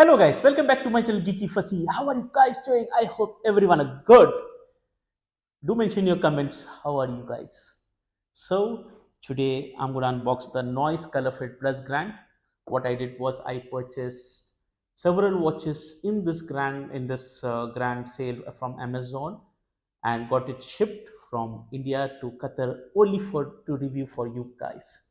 Hello guys, welcome back to my channel Geeky Fussy. How are you guys doing? I hope everyone are good. Do mention in your comments how are you guys. So today I'm gonna unbox the Noise ColorFit Plus Grand. What I did was I purchased several watches in this grand sale from Amazon and got it shipped from India to Qatar only for to review for you guys.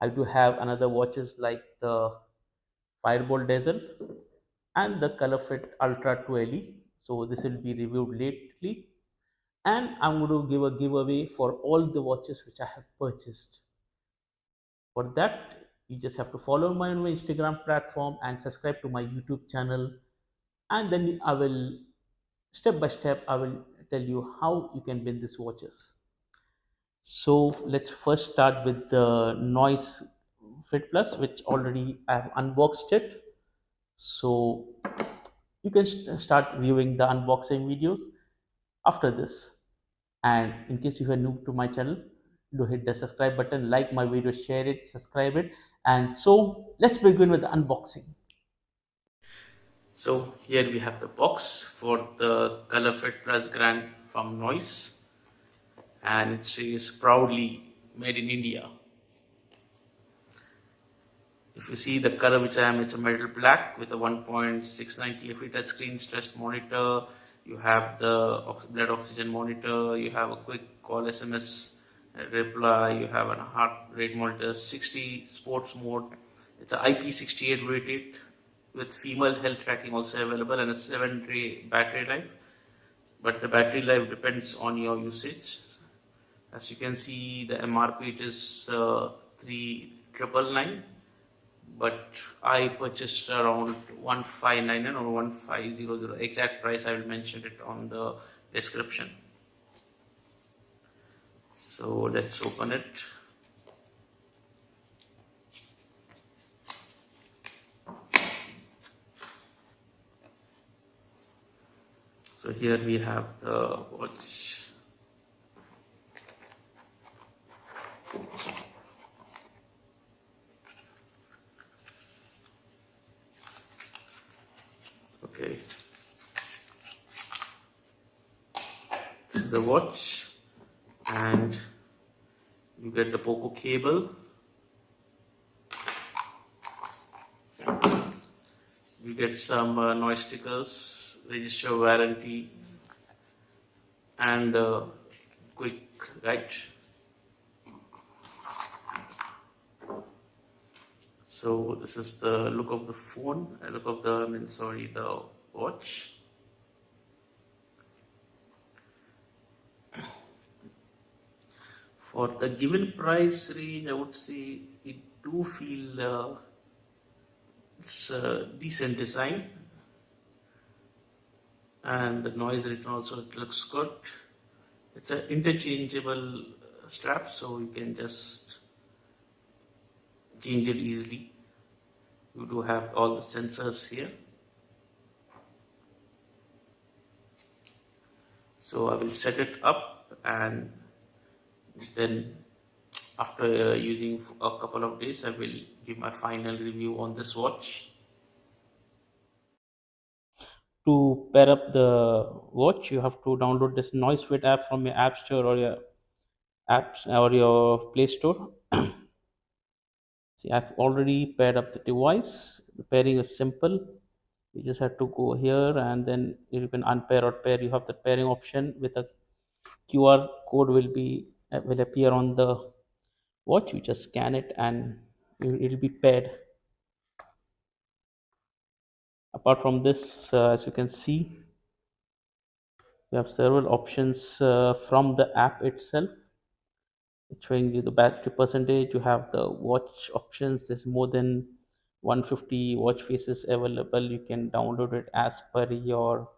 I do have another watches like the Firebolt Diesel and the ColorFit Ultra 2LE. So this will be reviewed lately, and I'm going to give a giveaway for all the watches which I have purchased. For that, you just have to follow my Instagram platform and subscribe to my YouTube channel, and then I will step by step I will tell you how you can win these watches. So let's first start with the Noise Fit Plus, which already I have unboxed it. So you can start viewing the unboxing videos after this. And in case you are new to my channel, do hit the subscribe button, like my video, share it, subscribe it. And so let's begin with the unboxing. So here we have the box for the ColorFit Plus Grand from Noise, and it says proudly made in India. If you see the color which I am, it's a metal black with a 1.69 TFE touchscreen stress monitor. You have the blood oxygen monitor. You have a quick call SMS reply. You have a heart rate monitor, 60 sports mode. It's a IP68 rated with female health tracking also available and a 7-day battery life. But the battery life depends on your usage. As you can see, the MRP it is 3,999, but I purchased around 1,599 or 1,500. Exact price I will mention it on the description. So let's open it. So here we have the watch. Okay, this is the watch, and you get the Poco cable. You get some noise stickers, register warranty, and quick guide. So this is the look of the phone, the watch. For the given price range, I would say it do feel it's a decent design, and the noise return also it looks good. It's an interchangeable strap, so you can just change it easily. You do have all the sensors here. So I will set it up, and then after using a couple of days I will give my final review on this watch. To pair up the watch, you have to download this NoiseFit app from your app store or your apps or your Play Store. See, I've already paired up the device. The pairing is simple. You just have to go here, and then you can unpair or pair. You have the pairing option with a QR code will appear on the watch. You just scan it and it'll be paired. Apart from this, as you can see, you have several options from the app itself. It's showing you the battery percentage. You have the watch options. There's more than 150 watch faces available. You can download it as per your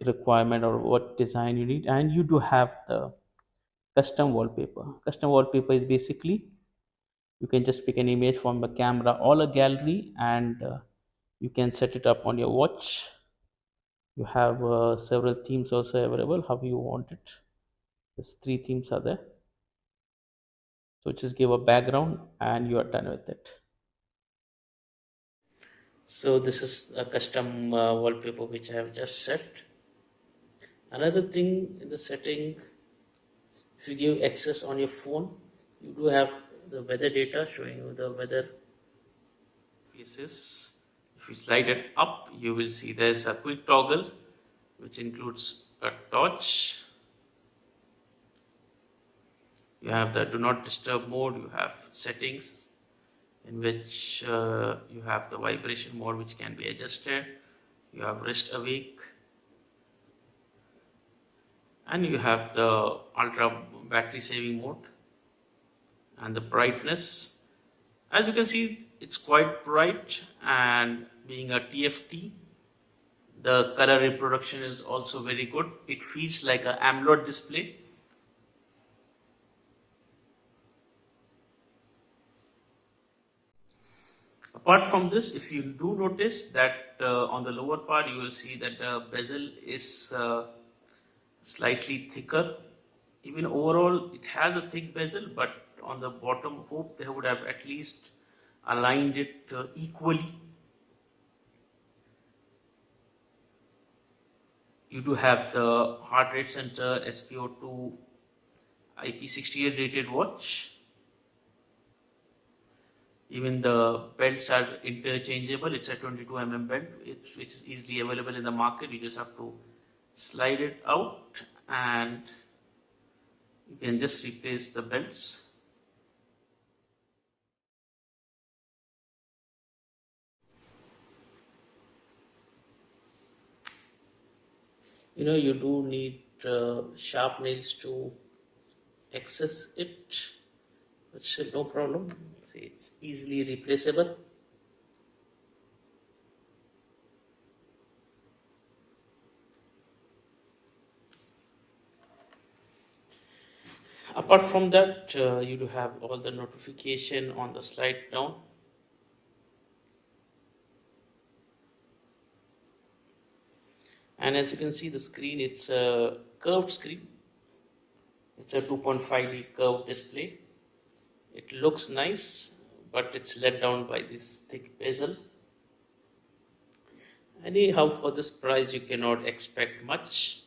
requirement or what design you need, and you do have the custom wallpaper is basically you can just pick an image from a camera or a gallery, and you can set it up on your watch. You have several themes also available how you want it. There's 3 themes are there, so just give a background and you are done with it. So this is a custom wallpaper which I have just set. Another thing in the setting, if you give access on your phone, you do have the weather data showing you the weather faces. If you slide it up, you will see there's a quick toggle which includes a torch. You have the do not disturb mode, you have settings in which you have the vibration mode which can be adjusted, you have rest awake, and you have the ultra battery saving mode and the brightness. As you can see, it's quite bright, and being a TFT, the color reproduction is also very good. It feels like an AMOLED display. Apart from this, if you do notice that on the lower part, you will see that the bezel is slightly thicker. Even overall, it has a thick bezel, but on the bottom, hope they would have at least aligned it equally. You do have the heart rate sensor, SpO2, IP68 rated watch. Even the belts are interchangeable. It's a 22 belt, which is easily available in the market. You just have to slide it out and you can just replace the belts. You do need sharp nails to access it, but still no problem. See, it's easily replaceable. Apart from that, you do have all the notification on the slide down. And as you can see, the screen, it's a curved screen. It's a 2.5D curved display. It looks nice, but it's let down by this thick bezel. Anyhow, for this price, you cannot expect much.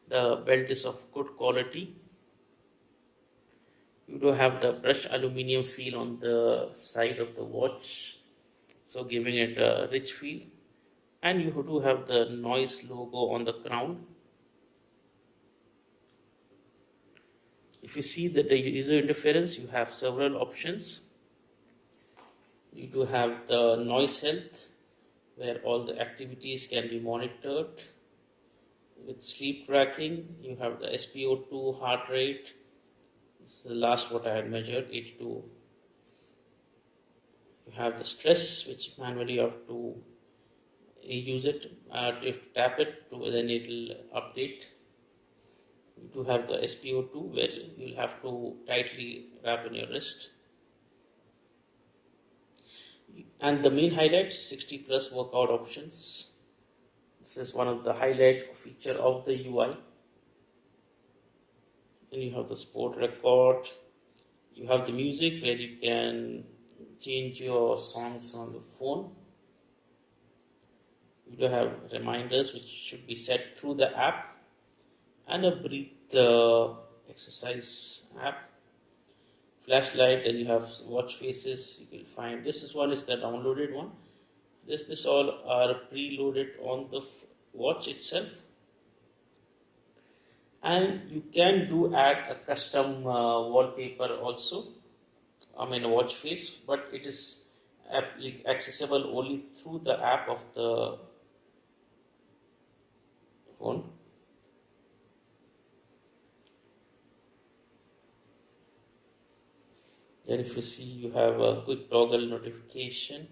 The belt is of good quality. You do have the brushed aluminum feel on the side of the watch, so giving it a rich feel. And you do have the noise logo on the crown. If you see that the user interference, you have several options. You do have the noise health, where all the activities can be monitored. With sleep tracking, you have the SpO2, heart rate. This is the last what I had measured, 82. You have the stress, which manually you have to use it. You have to tap it, then it will update. You do have the SpO2, where you'll have to tightly wrap in your wrist. And the main highlights, 60 plus workout options. This is one of the highlight feature of the UI. Then you have the sport record. You have the music, where you can change your songs on the phone. You do have reminders which should be set through the app, and a breathe exercise app. Flashlight, and you have watch faces. You will find this one is the downloaded one. This all are preloaded on the watch itself, and you can do add a custom wallpaper also. I mean a watch face, but it is accessible only through the app of the phone. Then if you see, you have a quick toggle notification.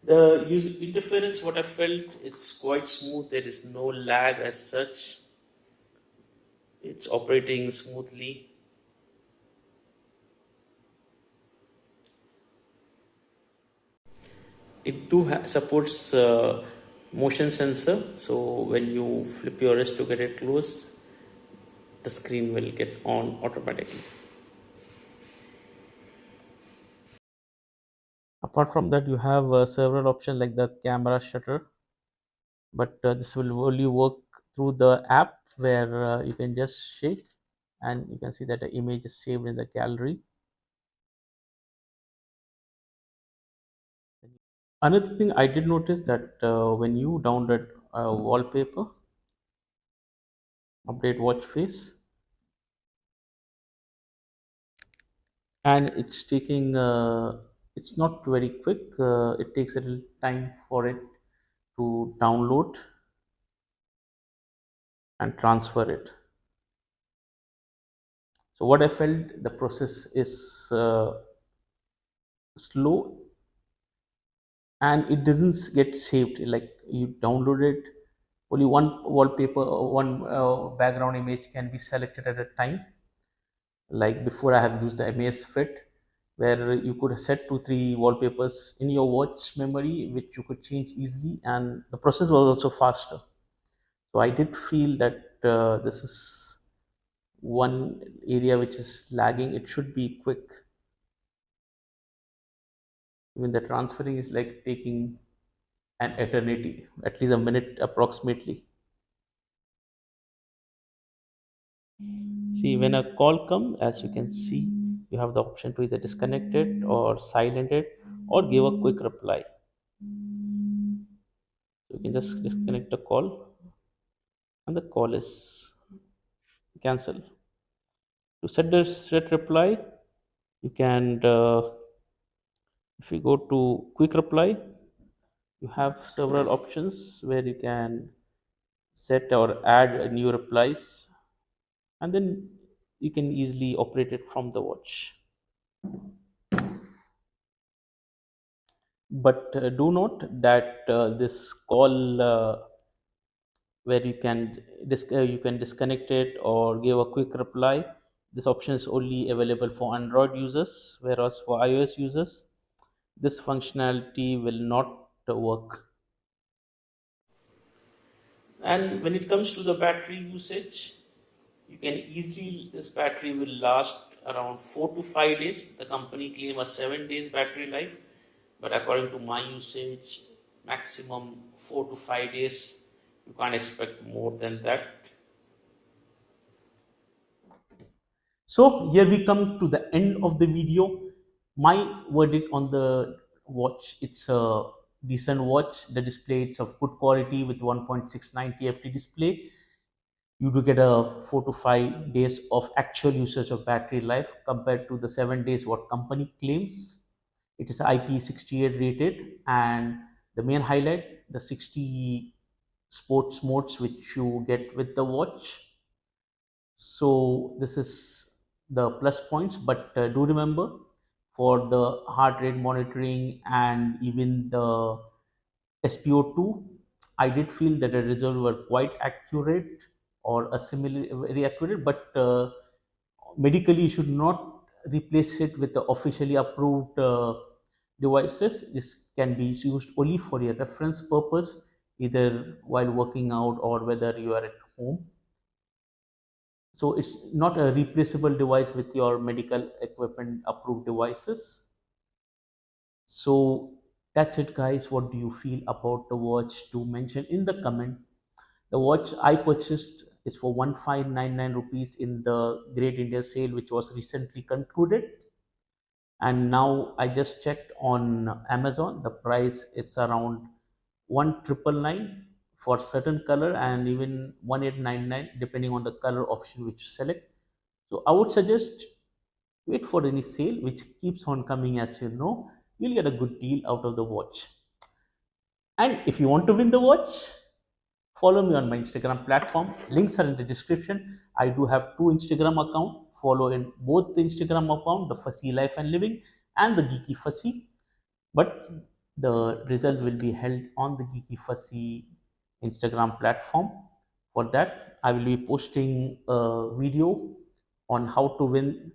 The user interference, what I felt, it's quite smooth. There is no lag as such. It's operating smoothly. It too supports motion sensor. So when you flip your wrist to get it closed, the screen will get on automatically. Apart from that, you have several options like the camera shutter, but this will only work through the app where you can just shake and you can see that the image is saved in the gallery. Another thing I did notice that when you download a wallpaper, update watch face, and it's taking it's not very quick. It takes a little time for it to download and transfer it. So what I felt, the process is slow and it doesn't get saved. Like you download it, only one wallpaper or one background image can be selected at a time. Like before, I have used the MAS Fit, where you could set 2 3 wallpapers in your watch memory which you could change easily, and the process was also faster. So I did feel that this is one area which is lagging. It should be quick. Even the transferring is like taking an eternity, at least a minute approximately. See, when a call come, as you can see, you have the option to either disconnect it or silent it or give a quick reply. So you can just disconnect the call and the call is cancelled. To set the set reply, you can, if you go to quick reply, you have several options where you can set or add new replies, and then you can easily operate it from the watch. But do note that this call, where you can disconnect it or give a quick reply, this option is only available for Android users, whereas for iOS users this functionality will not work. And when it comes to the battery usage, you can easily, this battery will last around 4 to 5 days. The company claim a 7 days battery life, but according to my usage, maximum 4 to 5 days. You can't expect more than that. So here we come to the end of the video. My verdict on the watch: it's a decent watch. The display, it's of good quality with 1.69 TFT display. You do get a 4 to 5 days of actual usage of battery life compared to the 7 days what company claims. It is IP68 rated, and the main highlight, the 60 sports modes which you get with the watch. So this is the plus points, but do remember, for the heart rate monitoring and even the SpO2, I did feel that the results were quite accurate or a similar very accurate, but medically you should not replace it with the officially approved devices. This can be used only for a reference purpose, either while working out or whether you are at home. So it's not a replaceable device with your medical equipment approved devices. So that's it, guys. What do you feel about the watch? Do mention in the comment. The watch I purchased is for 1599 rupees in the Great India Sale, which was recently concluded. And now I just checked on Amazon. The price, it's around 1999 for certain color, and even 1899 depending on the color option which you select. So I would suggest wait for any sale which keeps on coming. As you know, you'll get a good deal out of the watch. And if you want to win the watch, follow me on my Instagram platform. Links are in the description. I do have two Instagram account. Follow in both the Instagram account, the Fussy Life and Living and the Geeky Fussy. But the result will be held on the Geeky Fussy Instagram platform. For that, I will be posting a video on how to win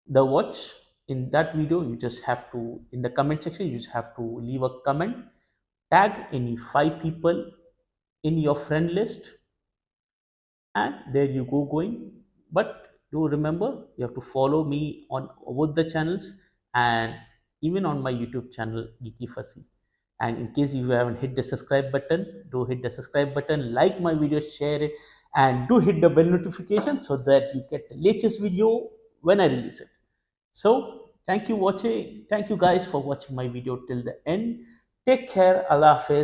the watch. In that video, you just have to, in the comment section, you just have to leave a comment, tag any 5 people in your friend list, and there you go going. But do remember, you have to follow me on both the channels, and even on my YouTube channel Geeky Fussy. And in case you haven't hit the subscribe button, do hit the subscribe button, like my video, share it, and do hit the bell notification so that you get the latest video when I release it. So thank you guys for watching my video till the end. Take care. Allah Hafiz.